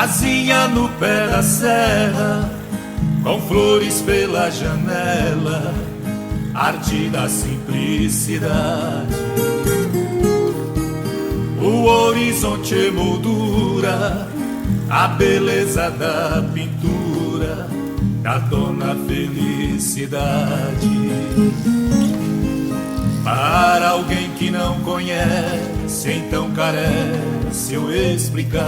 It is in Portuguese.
casinha no pé da serra, com flores pela janela, arte da simplicidade. O horizonte emoldura a beleza da pintura da dona Felicidade. Para alguém que não conhece, então carece eu explicar